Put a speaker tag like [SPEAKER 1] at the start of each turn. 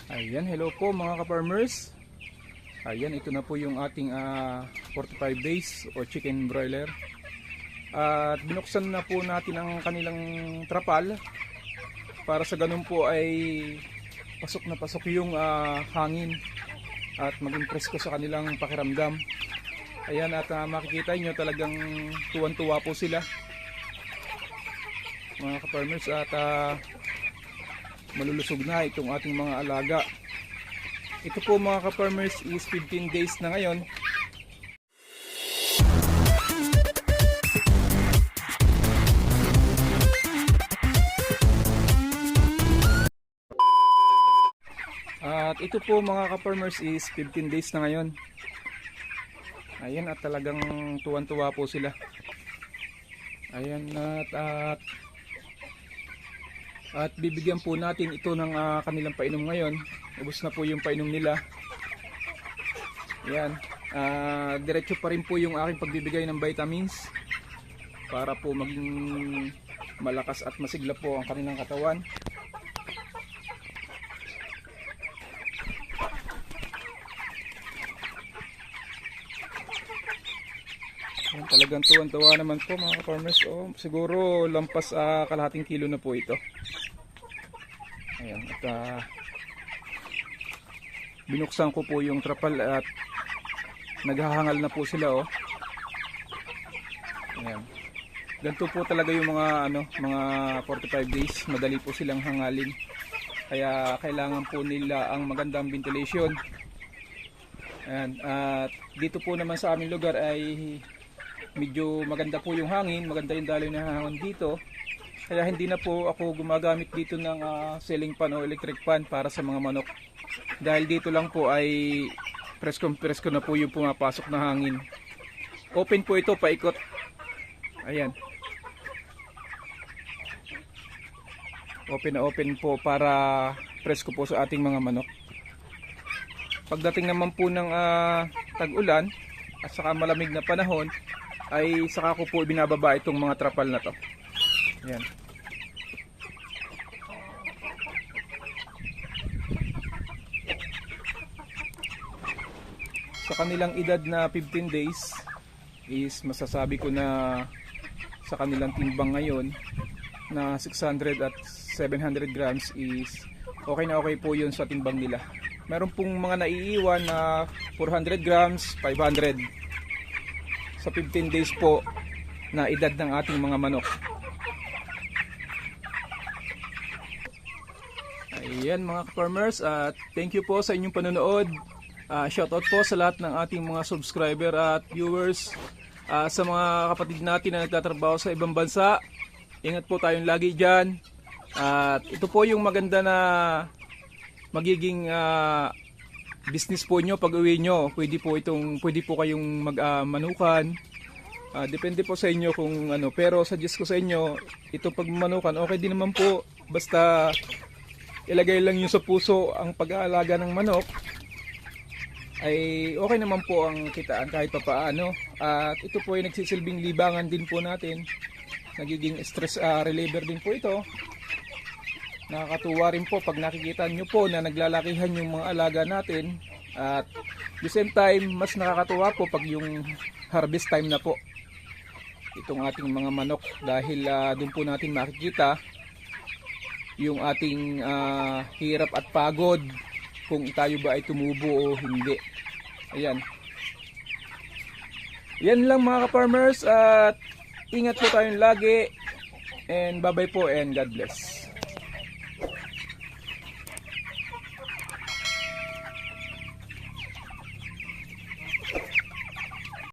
[SPEAKER 1] Ayan, hello po mga ka-farmers. Ayan, ito na po yung ating 45 days o chicken broiler. At binuksan na po natin ang kanilang trapal para sa ganun po ay pasok na pasok yung hangin at maging presko sa kanilang pakiramdam. Ayan, at makikita nyo talagang tuwan-tuwa po sila mga ka-farmers, at malulusog na itong ating mga alaga. Ito po mga ka-farmers is 15 days na ngayon. At ito po mga ka-farmers is 15 days na ngayon. Ayan, at talagang tuwan-tuwa po sila. Ayan, at bibigyan po natin ito ng kanilang painom ngayon. Ubos na po yung painom nila. Ayan, diretso pa rin po yung aking pagbibigay ng vitamins para po maging malakas at masigla po ang kanilang katawan. Ayan, talagang tuwan-tuwa naman po mga farmers. Siguro lampas kalahating kilo na po ito. Ayan, at binuksan ko po yung trapal at naghahangal na po sila. Ayan. Ganito po talaga yung mga 45 days, madali po silang hangalin. Kaya kailangan po nila ang magandang ventilation. Ayan, at dito po naman sa aming lugar ay medyo maganda po yung hangin, maganda yung daloy ng hangin dito. Kaya hindi na po ako gumagamit dito ng ceiling fan o electric fan para sa mga manok. Dahil dito lang po ay presko na po yung pumapasok na hangin. Open po ito, paikot. Ayan. Open na open po para presko po sa ating mga manok. Pagdating naman po ng tag-ulan at saka malamig na panahon, ay saka ko po binababa itong mga trapal na to. Ayan. Sa kanilang edad na 15 days is masasabi ko na sa kanilang timbang ngayon na 600 at 700 grams is okay na okay po yun sa timbang nila. Meron pong mga naiiwan na 400 grams, 500 sa 15 days po na edad ng ating mga manok. Ayan mga farmers, at thank you po sa inyong panonood. Shoutout po sa lahat ng ating mga subscriber at viewers. Sa mga kapatid natin na nagtatrabaho sa ibang bansa, ingat po tayong lagi dyan. At ito po yung maganda na magiging business po nyo pag uwi nyo. Pwede po kayong magmanukan. Depende po sa inyo kung ano. Pero suggest ko sa inyo, ito pagmanukan okay din naman po. Basta ilagay lang nyo sa puso ang pag-aalaga ng manok, ay okay naman po ang kitaan kahit pa paano. At ito po ay nagsisilbing libangan din po natin. Nagiging stress reliever din po ito. Nakakatuwa rin po pag nakikita nyo po na naglalakihan yung mga alaga natin. At the same time, mas nakakatuwa po pag yung harvest time na po itong ating mga manok. Dahil doon po natin makikita yung ating hirap at pagod, kung tayo ba ay tumubo o hindi. Ayan. Yan lang mga ka-farmers, at ingat po tayong lagi, and bye bye po and God bless.